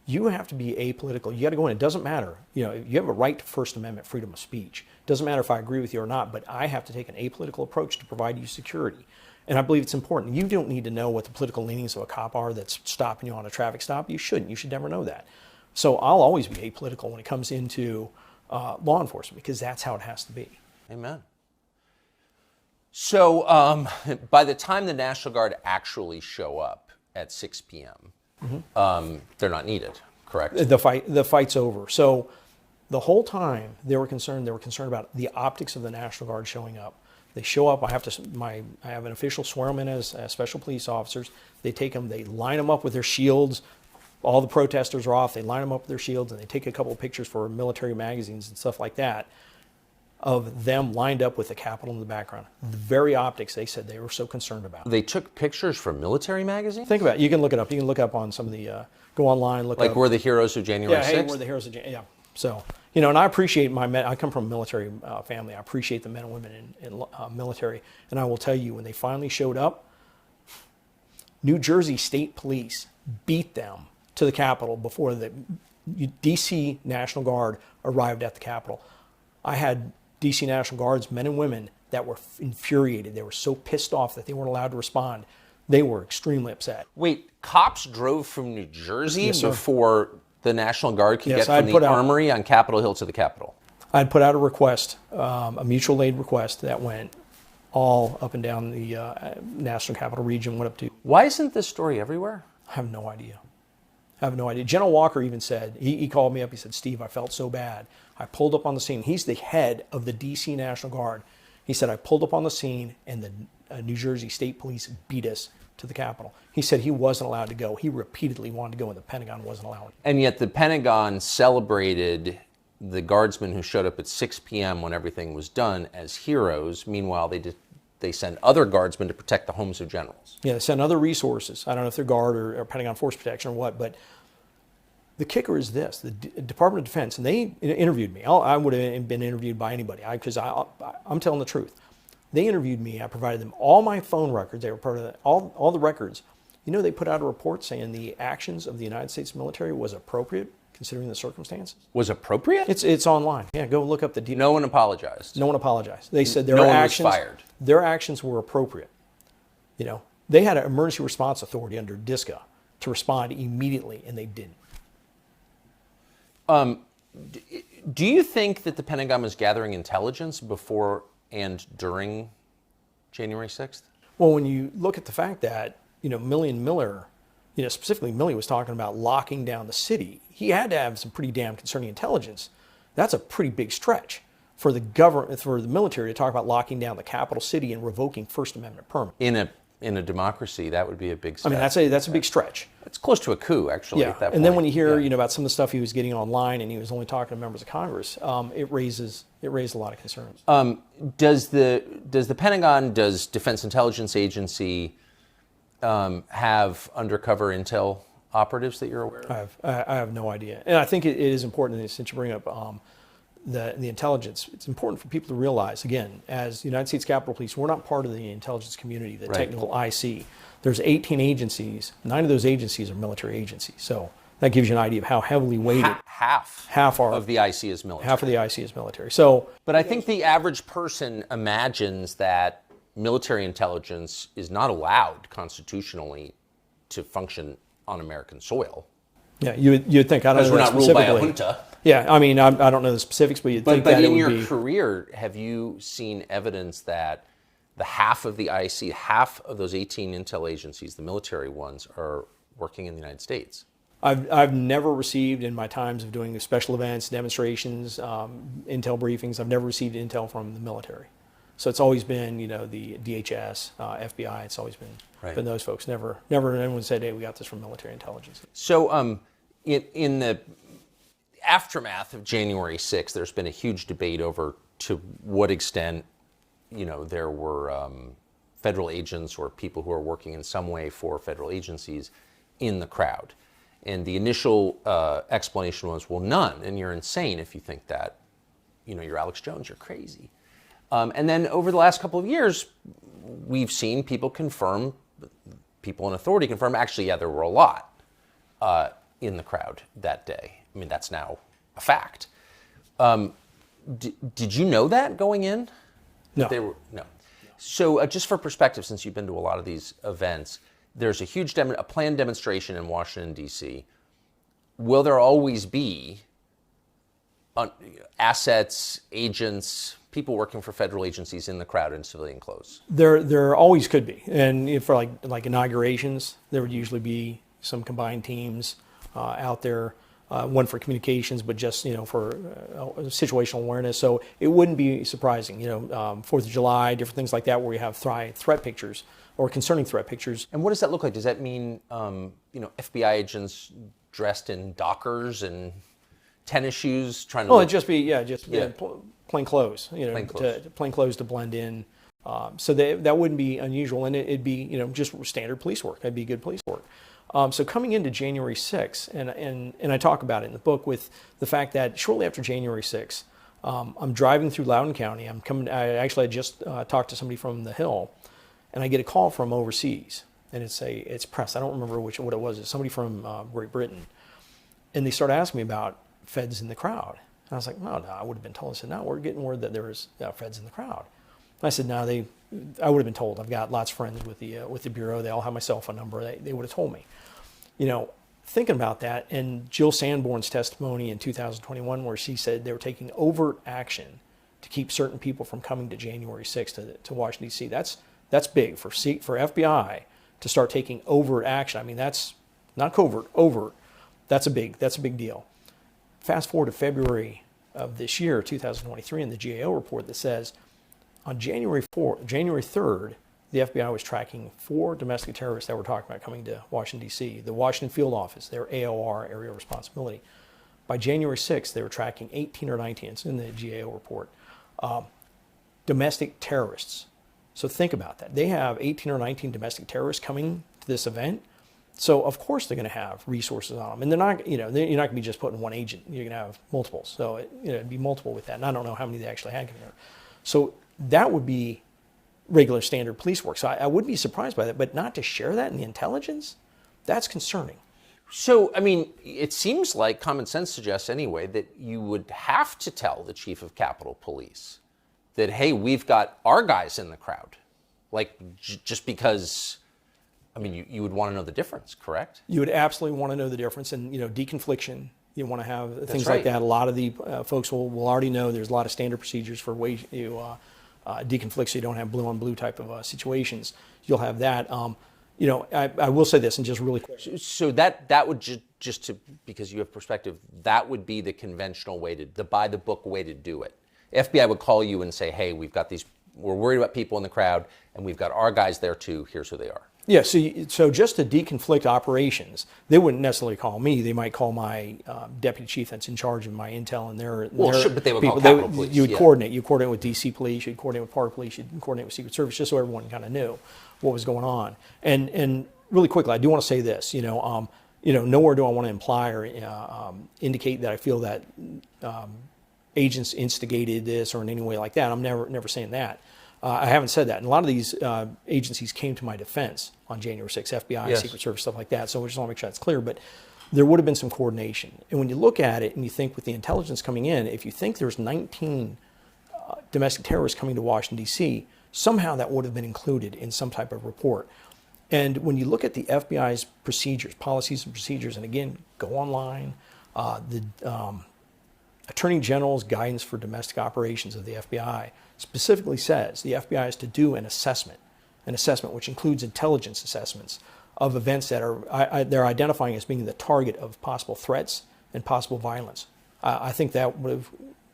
You have to be apolitical. You got to go in. It doesn't matter. You have a right to First Amendment freedom of speech. It doesn't matter if I agree with you or not, but I have to take an apolitical approach to provide you security. And I believe it's important. You don't need to know what the political leanings of a cop are that's stopping you on a traffic stop. You shouldn't. You should never know that. So I'll always be apolitical when it comes into law enforcement because that's how it has to be. Amen. So by the time the National Guard actually show up at 6 p.m., they're not needed, correct? The fight's over. So the whole time they were concerned about the optics of the National Guard showing up. They show up. I have an official swear them in as special police officers. They take them. They line them up with their shields. All the protesters are off. They line them up with their shields, and they take a couple of pictures for military magazines and stuff like that of them lined up with the Capitol in the background. The very optics they said they were so concerned about. They took pictures for military magazines? Think about it. You can look it up. You can look up on some of the, go online, look like up. We're the heroes of January 6th? Yeah, hey, we're the heroes of January, yeah. So, and I appreciate I come from a military family. I appreciate the men and women in military. And I will tell you, when they finally showed up, New Jersey State Police beat them to the Capitol before the D.C. National Guard arrived at the Capitol. I had D.C. National Guards, men and women, that were infuriated. They were so pissed off that they weren't allowed to respond. They were extremely upset. Wait, cops drove from New Jersey Yes, before the National Guard could Yes, get from the Armory on Capitol Hill to the Capitol? I'd put out a request, a mutual aid request that went all up and down the National Capital Region, went up to... Why isn't this story everywhere? I have no idea. General Walker even said, he called me up, he said, Steve, I felt so bad. I pulled up on the scene. He's the head of the D.C. National Guard. He said, I pulled up on the scene and the New Jersey State Police beat us to the Capitol. He said he wasn't allowed to go. He repeatedly wanted to go and the Pentagon wasn't allowing. And yet the Pentagon celebrated the guardsmen who showed up at 6 p.m. when everything was done as heroes. Meanwhile, they send other guardsmen to protect the homes of generals. Yeah, they send other resources. I don't know if they're Guard or Pentagon Force Protection or what, but the kicker is this. The Department of Defense, and they interviewed me. I would have been interviewed by anybody because I'm telling the truth. They interviewed me. I provided them all my phone records. They were part of all the records. They put out a report saying the actions of the United States military was appropriate considering the circumstances. Was appropriate? It's online. Yeah, go look up the details. No one apologized. No one apologized. They said no one was fired. Their actions were appropriate. They had an emergency response authority under DISCA to respond immediately, and they didn't. Do you think that the Pentagon was gathering intelligence before and during January 6th? Well, when you look at the fact that, Milley and Miller, specifically Milley was talking about locking down the city, he had to have some pretty damn concerning intelligence. That's a pretty big stretch for the government, for the military to talk about locking down the capital city and revoking First Amendment permit. In a democracy, that would be a big stretch. I mean, that's a big stretch. It's close to a coup, actually, Yeah, at that point. and then when you hear, about some of the stuff he was getting online and he was only talking to members of Congress, it raised a lot of concerns. Does the Pentagon, does Defense Intelligence Agency have undercover intel operatives that you're aware of? I have no idea, and I think it is important since you bring up the intelligence. It's important for people to realize, again, as the United States Capitol Police, we're not part of the intelligence community, the technical IC. There's 18 agencies. 9 of those agencies are military agencies. So that gives you an idea of how heavily weighted. Half of the IC is military. Half of the IC is military. So, but I think the average person imagines that military intelligence is not allowed constitutionally to function on American soil. Yeah, you'd think, I don't know Because we're that not ruled by a specifically. junta. Yeah, I mean, I don't know the specifics, but you'd think But that it in would your be. career, have you seen evidence that the half of the IC, half of those 18 intel agencies, the military ones, are working in the United States? I've never received, in my times of doing special events, demonstrations, intel briefings, I've never received intel from the military. So it's always been, the DHS, FBI. It's always been those folks. Never anyone said, "Hey, we got this from military intelligence." So, in the aftermath of January 6th, there's been a huge debate over to what extent, there were federal agents or people who are working in some way for federal agencies in the crowd. And the initial explanation was, well, none, and you're insane if you think that. You're Alex Jones, you're crazy. And then over the last couple of years, we've seen people in authority confirm, actually, yeah, there were a lot in the crowd that day. I mean, that's now a fact. Did you know that going in? No. No. So just for perspective, since you've been to a lot of these events, there's a huge a planned demonstration in Washington, D.C. Will there always be assets, agents, people working for federal agencies in the crowd in civilian clothes? There always could be, and for like inaugurations, there would usually be some combined teams out there. One for communications, but just for situational awareness. So it wouldn't be surprising. 4th of July, different things like that, where you have threat pictures or concerning threat pictures. And what does that look like? Does that mean FBI agents dressed in Dockers and tennis shoes trying to? Well, it'd just be plain clothes. Plain clothes to blend in. So that wouldn't be unusual, and it'd be just standard police work. That'd be good police work. So coming into January 6th, and I talk about it in the book, with the fact that shortly after January 6th, I'm driving through Loudoun County. I just talked to somebody from the Hill, and I get a call from overseas, and it's press. I don't remember what it was. It's somebody from Great Britain, and they start asking me about feds in the crowd. And I was like, no, I would have been told. I said, no, we're getting word that there was feds in the crowd. And I said, no, I would have been told. I've got lots of friends with the Bureau. They all have my cell phone number. They would have told me. Thinking about that, and Jill Sanborn's testimony in 2021, where she said they were taking overt action to keep certain people from coming to January 6th to Washington, D.C. That's big for FBI to start taking overt action. I mean, that's not covert, overt. That's a big deal. Fast forward to February of this year, 2023, in the GAO report that says on January 3rd, the FBI was tracking 4 domestic terrorists that we're talking about coming to Washington, D.C. The Washington Field Office, their AOR, Area of Responsibility. By January 6th, they were tracking 18 or 19, it's in the GAO report, domestic terrorists. So think about that. They have 18 or 19 domestic terrorists coming to this event. So of course they're going to have resources on them. And they're not, you're not going to be just putting one agent. You're going to have multiples. So it'd be multiple with that. And I don't know how many they actually had coming there. So that would be regular standard police work. So I wouldn't be surprised by that, but not to share that in the intelligence, that's concerning. So, I mean, it seems like common sense suggests anyway that you would have to tell the chief of Capitol Police that, hey, we've got our guys in the crowd. Like, just because, I mean, you would want to know the difference, correct? You would absolutely want to know the difference. And, deconfliction, you want to have things right. like that. A lot of the folks will already know there's a lot of standard procedures for ways you deconflict, so you don't have blue on blue type of situations. You'll have that. I will say this, and just really quick. So that would just to, because you have perspective, that would be the conventional way the by the book way to do it. FBI would call you and say, hey, we're worried about people in the crowd, and we've got our guys there too. Here's who they are. Yeah, so just to deconflict operations, they wouldn't necessarily call me. They might call my deputy chief that's in charge of my intel and their but they would people. call Capitol Police. You would coordinate. You coordinate with DC Police. You'd coordinate with Park Police. You'd coordinate with Secret Service, just so everyone kind of knew what was going on. And really quickly, I do want to say this. Nowhere do I want to imply or indicate that I feel that agents instigated this or in any way like that. I'm never saying that. I haven't said that. And a lot of these agencies came to my defense on January 6th, FBI, yes. Secret Service, stuff like that. So we just want to make sure that's clear. But there would have been some coordination. And when you look at it and you think with the intelligence coming in, if you think there's 19 domestic terrorists coming to Washington, D.C., somehow that would have been included in some type of report. And when you look at the FBI's procedures, policies and procedures, and again, go online, the Attorney General's guidance for domestic operations of the FBI specifically says the FBI is to do an assessment which includes intelligence assessments of events that they're identifying as being the target of possible threats and possible violence. I think that would have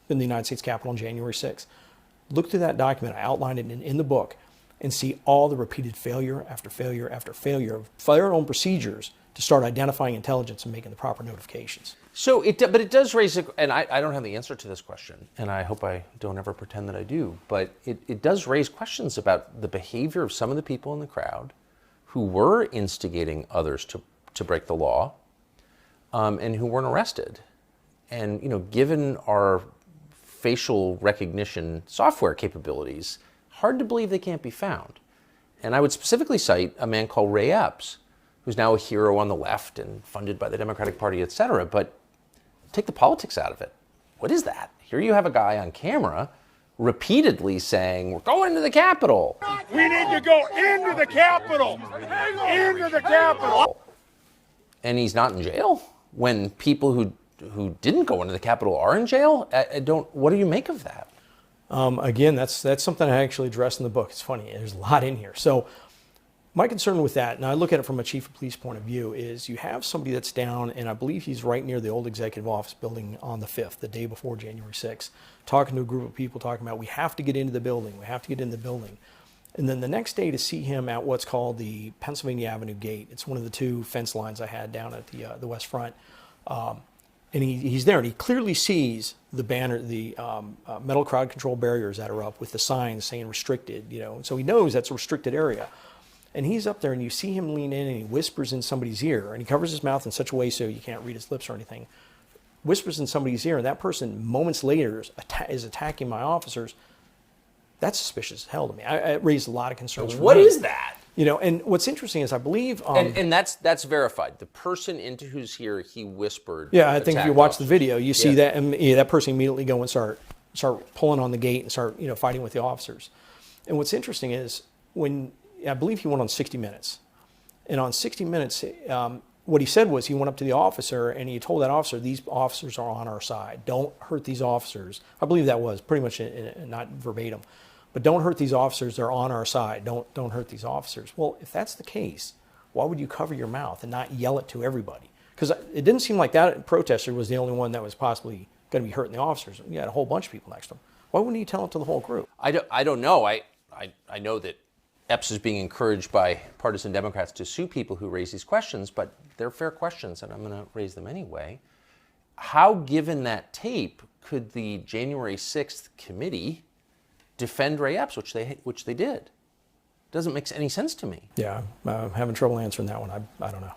been the United States Capitol on January 6th. Look through that document. I outlined it in the book, and see all the repeated failure after failure after failure of their own procedures to start identifying intelligence and making the proper notifications. So, but it does raise, and I don't have the answer to this question, and I hope I don't ever pretend that I do, but it does raise questions about the behavior of some of the people in the crowd who were instigating others to break the law, and who weren't arrested. And, given our facial recognition software capabilities, hard to believe they can't be found. And I would specifically cite a man called Ray Epps, who's now a hero on the left and funded by the Democratic Party, et cetera. But take the politics out of it. What is that? Here you have a guy on camera repeatedly saying, we're going to the Capitol. We need to go into the Capitol. Into the Capitol. And he's not in jail when people who didn't go into the Capitol are in jail? What do you make of that? Again, that's something I actually addressed in the book. It's funny, there's a lot in here. So my concern with that, and I look at it from a chief of police point of view, is you have somebody that's down, and I believe he's right near the old executive office building on the 5th, the day before January 6th, talking to a group of people, talking about, we have to get into the building, we have to get in the building. And then the next day to see him at what's called the Pennsylvania Avenue Gate. It's one of the two fence lines I had down at the West Front. And he's there, and he clearly sees the banner, the metal crowd control barriers that are up with the signs saying restricted, so he knows that's a restricted area. And he's up there, and you see him lean in, and he whispers in somebody's ear, and he covers his mouth in such a way so you can't read his lips or anything. Whispers in somebody's ear, and that person moments later is attacking my officers. That's suspicious as hell to me. It raised a lot of concerns. What is that? And what's interesting is I believe... and that's verified. The person into whose ear he whispered... Yeah, I think if you watch the video, you see that, and that person immediately go and start pulling on the gate and start fighting with the officers. And what's interesting is when... I believe he went on 60 Minutes. And on 60 Minutes, what he said was he went up to the officer and he told that officer, these officers are on our side. Don't hurt these officers. I believe that was pretty much not verbatim. But don't hurt these officers. They're on our side. Don't hurt these officers. Well, if that's the case, why would you cover your mouth and not yell it to everybody? Because it didn't seem like that protester was the only one that was possibly going to be hurting the officers. You had a whole bunch of people next to him. Why wouldn't he tell it to the whole group? I don't know. I know that Epps is being encouraged by partisan Democrats to sue people who raise these questions, but they're fair questions, and I'm going to raise them anyway. How, given that tape, could the January 6th committee defend Ray Epps, which they did? Doesn't make any sense to me. Yeah, I'm having trouble answering that one. I don't know.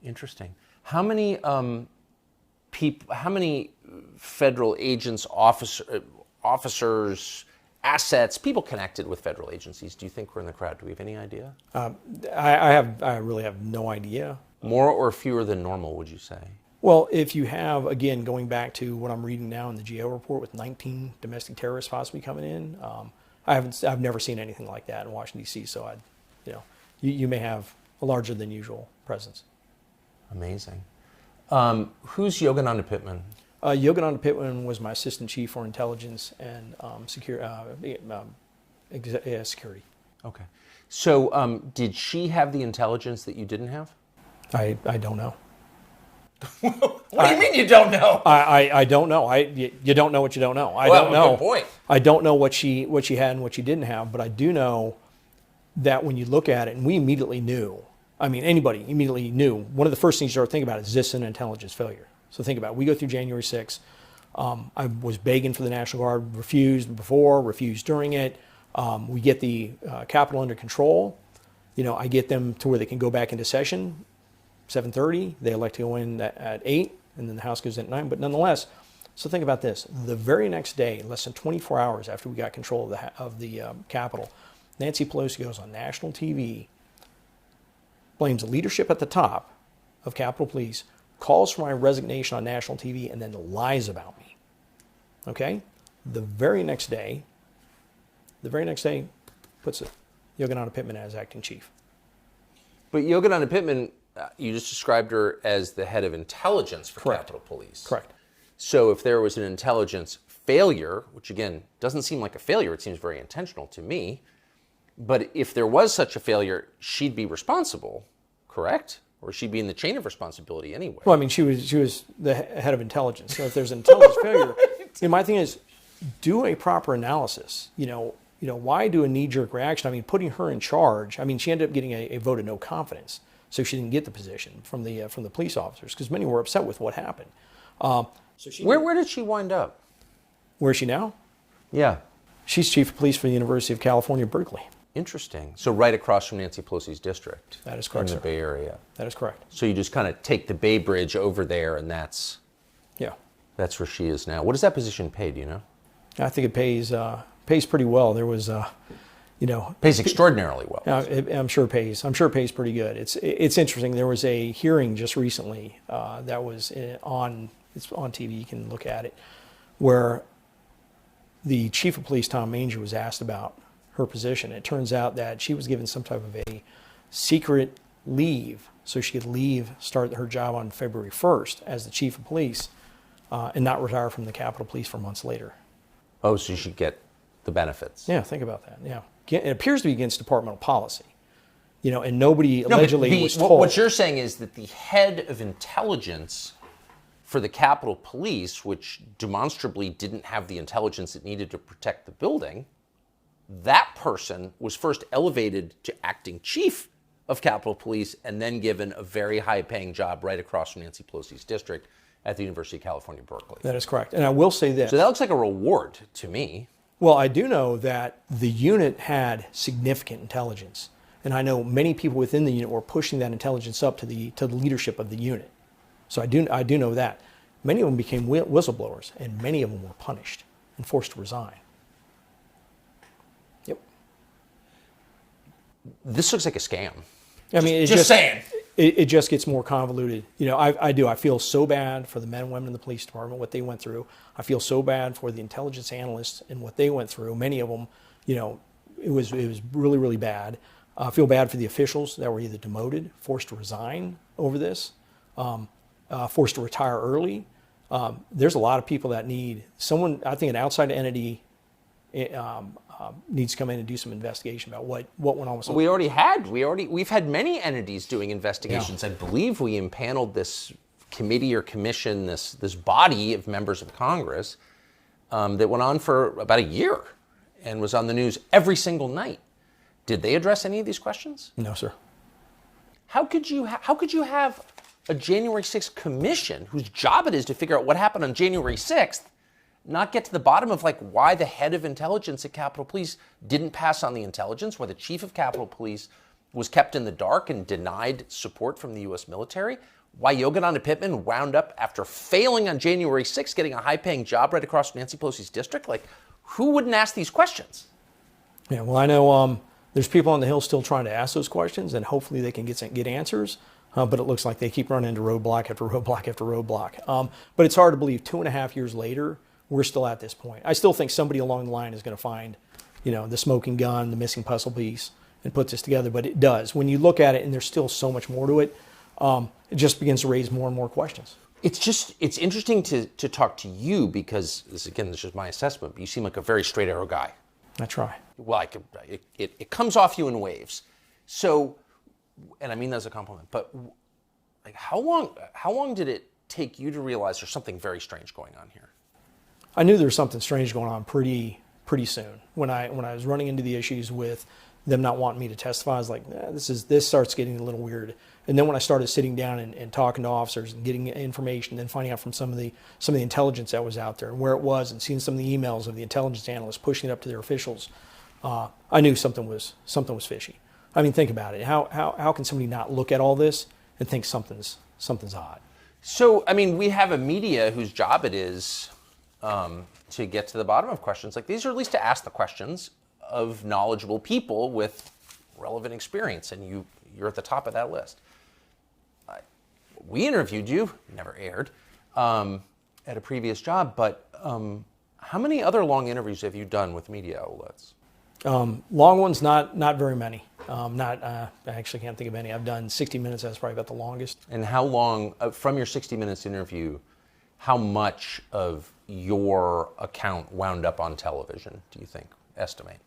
Interesting. How many how many federal agents, officers, assets, people connected with federal agencies do you think were in the crowd? Do we have any idea? I really have no idea. More or fewer than normal, would you say? Well, if you have, again, going back to what I'm reading now in the GAO report with 19 domestic terrorists possibly coming in, I've never seen anything like that in Washington, D.C., so you may have a larger than usual presence. Amazing. Who's Yogananda Pittman? Yogananda Pittman was my assistant chief for intelligence and security. Okay. So did she have the intelligence that you didn't have? I don't know. What do you mean you don't know? I don't know. You don't know what you don't know. I don't know. Good point. I don't know what she had and what she didn't have, but I do know that when you look at it, and we immediately knew. I mean, anybody immediately knew. One of the first things you start thinking about is this an intelligence failure? So think about it. We go through January 6th. I was begging for the National Guard, refused before, refused during it. We get the Capitol under control. I get them to where they can go back into session, 7:30. They elect to go in at 8, and then the House goes in at 9. But nonetheless, so think about this. The very next day, less than 24 hours after we got control of the Capitol, Nancy Pelosi goes on national TV, blames the leadership at the top of Capitol Police, calls for my resignation on national TV, and then lies about me. Okay? The very next day, puts Yogananda Pittman as acting chief. But Yogananda Pittman, you just described her as the head of intelligence for Correct. Capitol Police. Correct. So if there was an intelligence failure, which again doesn't seem like a failure, it seems very intentional to me, but if there was such a failure, she'd be responsible, correct? Or she'd be in the chain of responsibility anyway. Well, I mean, she was the head of intelligence. So if there's an intelligence failure, my thing is, do a proper analysis. Why do a knee-jerk reaction? I mean, putting her in charge. I mean, she ended up getting a vote of no confidence, so she didn't get the position from the police officers because many were upset with what happened. Where did she wind up? Where is she now? Yeah. She's chief of police for the University of California, Berkeley. Interesting. So right across from Nancy Pelosi's district. That is correct, in the sir. Bay Area. That is correct. So you just kind of take the Bay Bridge over there, and that's where she is now. What does that position pay? Do you know? I think it pays pretty well. There was, pays extraordinarily well. I'm sure it pays. I'm sure it pays pretty good. It's interesting. There was a hearing just recently that was on TV. You can look at it, where the chief of police, Tom Manger, was asked about her position. It turns out that she was given some type of a secret leave so she could start her job on February 1st as the chief of police and not retire from the Capitol Police for months later. Oh, so you should get the benefits. Yeah, think about that. Yeah. It appears to be against departmental policy, and nobody allegedly was told. What you're saying is that the head of intelligence for the Capitol Police, which demonstrably didn't have the intelligence it needed to protect the building, that person was first elevated to acting chief of Capitol Police and then given a very high-paying job right across from Nancy Pelosi's district at the University of California, Berkeley. That is correct. And I will say this. So that looks like a reward to me. Well, I do know that the unit had significant intelligence. And I know many people within the unit were pushing that intelligence up to the leadership of the unit. So I do know that. Many of them became whistleblowers, and many of them were punished and forced to resign. Yep. This looks like a scam. I mean, just saying. It just gets more convoluted. I feel so bad for the men and women in the police department, what they went through. I feel so bad for the intelligence analysts and what they went through. Many of them, it was really, really bad. I feel bad for the officials that were either demoted, forced to resign over this, forced to retire early. There's a lot of people that need someone. I think an outside entity needs to come in and do some investigation about what went on with them. We've had many entities doing investigations. Yeah. I believe we impaneled this committee or commission, this body of members of Congress that went on for about a year and was on the news every single night. Did they address any of these questions? No, sir. How could you have a January 6th commission whose job it is to figure out what happened on January 6th, not get to the bottom of why the head of intelligence at Capitol Police didn't pass on the intelligence, why the chief of Capitol Police was kept in the dark and denied support from the U.S. military, why Yogananda Pittman wound up, after failing on January 6th, getting a high-paying job right across from Nancy Pelosi's district? Who wouldn't ask these questions? Yeah, well, I know there's people on the Hill still trying to ask those questions, and hopefully they can get answers. But it looks like they keep running into roadblock after roadblock after roadblock. But it's hard to believe 2.5 years later, we're still at this point. I still think somebody along the line is going to find, the smoking gun, the missing puzzle piece, and put this together. But it does. When you look at it, and there's still so much more to it, it just begins to raise more and more questions. It's interesting to talk to you because, this is just my assessment, but you seem like a very straight arrow guy. I try. Well, it comes off you in waves. So, and I mean that as a compliment, but how long did it take you to realize there's something very strange going on here? I knew there was something strange going on pretty soon. When I was running into the issues with them not wanting me to testify, I was like, this starts getting a little weird. And then when I started sitting down and talking to officers and getting information, then finding out from some of the intelligence that was out there and where it was, and seeing some of the emails of the intelligence analysts pushing it up to their officials, I knew something was fishy. I mean, think about it. How can somebody not look at all this and think something's odd? So, I mean, we have a media whose job it is to get to the bottom of questions like these, or at least to ask the questions of knowledgeable people with relevant experience, and you're at the top of that list. We interviewed you, never aired, at a previous job, but how many other long interviews have you done with media outlets? Long ones, not very many. I actually can't think of any. I've done 60 Minutes. That's probably about the longest. And how long, from your 60 Minutes interview, how much of your account wound up on television, do you think? Estimate.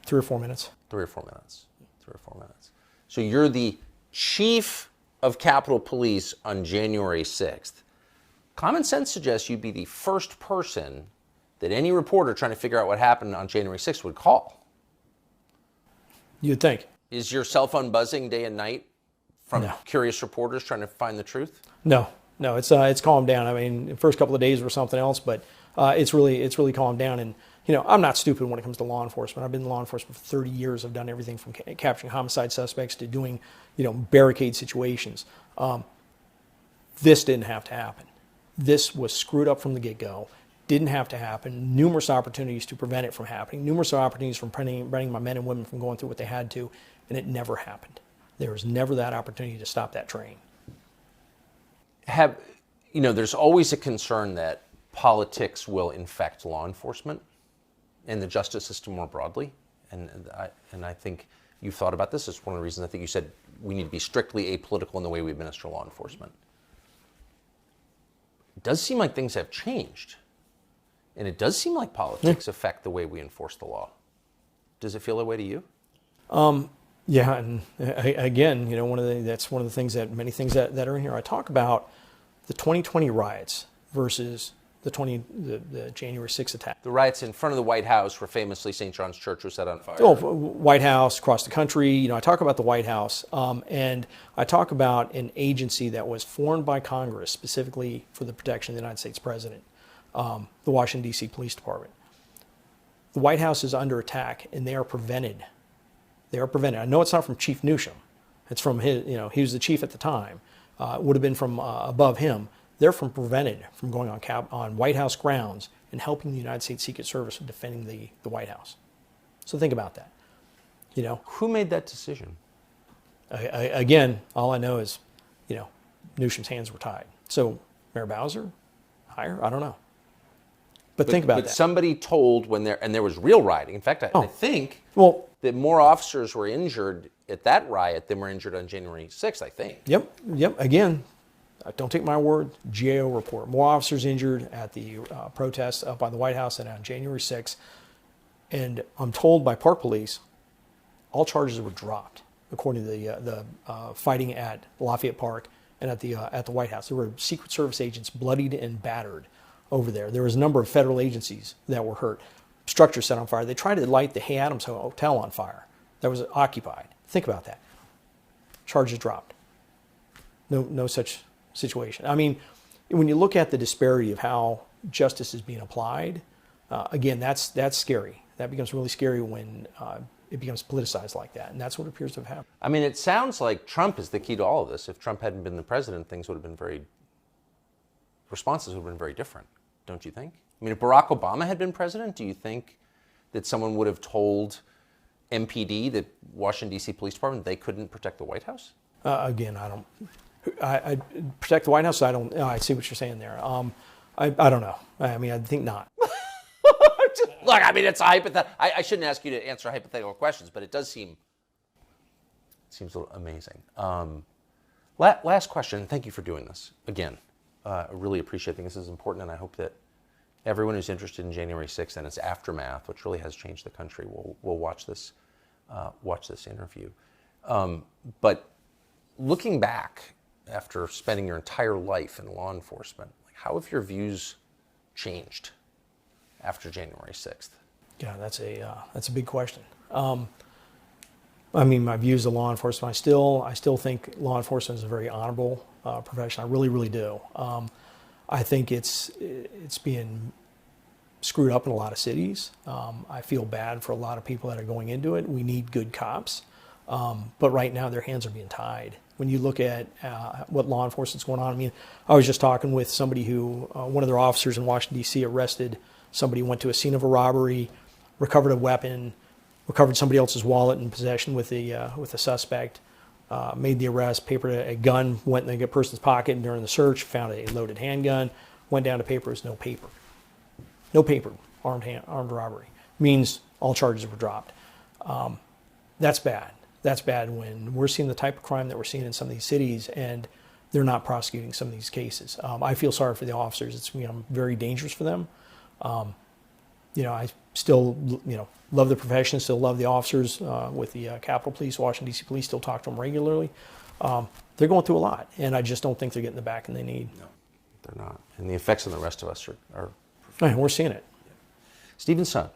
3 or 4 minutes. 3 or 4 minutes. 3 or 4 minutes. So you're the chief of Capitol Police on January 6th. Common sense suggests you'd be the first person that any reporter trying to figure out what happened on January 6th would call. You'd think. Is your cell phone buzzing day and night from No. curious reporters trying to find the truth? No, it's calmed down. I mean, the first couple of days were something else, but it's really calmed down. And I'm not stupid when it comes to law enforcement. I've been in law enforcement for 30 years. I've done everything from capturing homicide suspects to doing barricade situations. This didn't have to happen. This was screwed up from the get-go. Didn't have to happen. Numerous opportunities to prevent it from happening. Numerous opportunities from preventing my men and women from going through what they had to, and it never happened. There was never that opportunity to stop that train. There's always a concern that politics will infect law enforcement and the justice system more broadly. And I think you've thought about this. It's one of the reasons I think you said we need to be strictly apolitical in the way we administer law enforcement. It does seem like things have changed. And it does seem like politics affect the way we enforce the law. Does it feel that way to you? Yeah, and again, that's one of the things that many things that are in here. I talk about the 2020 riots versus the January 6th attack. The riots in front of the White House where famously St. John's Church was set on fire. Oh, White House, across the country. I talk about the White House, and I talk about an agency that was formed by Congress specifically for the protection of the United States president, the Washington, D.C. Police Department. The White House is under attack, and they are prevented. They are prevented. I know it's not from Chief Newsom. It's from his, he was the chief at the time. It would have been from above him. They're prevented from going on White House grounds and helping the United States Secret Service with defending the White House. So think about that. Who made that decision? Again, all I know is, Newsom's hands were tied. So Mayor Bowser, higher? I don't know. But think about that. But somebody told and there was real rioting. In fact, I think that more officers were injured at that riot than were injured on January 6th, I think. Yep. Again, don't take my word, GAO report. More officers injured at the protests up by the White House than on January 6th. And I'm told by Park Police, all charges were dropped, according to the fighting at Lafayette Park and at the White House. There were Secret Service agents bloodied and battered over there. There was a number of federal agencies that were hurt. Structures set on fire. They tried to light the Hay Adams Hotel on fire that was occupied. Think about that. Charges dropped. No such situation. I mean, when you look at the disparity of how justice is being applied, again, that's scary. That becomes really scary when it becomes politicized like that, and that's what appears to have happened. I mean, it sounds like Trump is the key to all of this. If Trump hadn't been the president, responses would have been very different, don't you think? I mean, if Barack Obama had been president, do you think that someone would have told MPD, the Washington, D.C. Police Department, they couldn't protect the White House? Again, I protect the White House. I see what you're saying there. I don't know. I mean, I think not. Look, I mean, it's a hypothetical. I shouldn't ask you to answer hypothetical questions, but it seems amazing. Last question. Thank you for doing this again. I really appreciate it. I think this is important, and I hope that everyone who's interested in January 6th and its aftermath, which really has changed the country, will watch this interview. But looking back after spending your entire life in law enforcement, how have your views changed after January 6th? Yeah, that's a big question. I mean, my views of law enforcement, I still think law enforcement is a very honorable profession. I really, really do. I think it's being screwed up in a lot of cities. I feel bad for a lot of people that are going into it. We need good cops. But right now their hands are being tied. When you look at what law enforcement's going on, I mean, I was just talking with somebody who, one of their officers in Washington, D.C. arrested somebody who went to a scene of a robbery, recovered a weapon, recovered somebody else's wallet in possession with the suspect, made the arrest, papered a gun, went in the person's pocket and during the search, found a loaded handgun, went down to papers, no paper. No paper, armed robbery. Means all charges were dropped. That's bad. That's bad when we're seeing the type of crime that we're seeing in some of these cities and they're not prosecuting some of these cases. I feel sorry for the officers. It's very dangerous for them. I still love the profession, still love the officers with the Capitol Police, Washington D.C. Police. Still talk to them regularly. They're going through a lot, and I just don't think they're getting the backing they need. No, they're not, and the effects on the rest of us are And we're seeing it. Stephen Sund,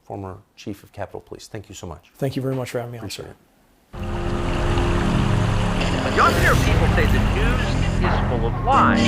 former Chief of Capitol Police. Thank you so much. Thank you very much for having me on, Appreciate sir. it. You often hear people say the news is full of lies.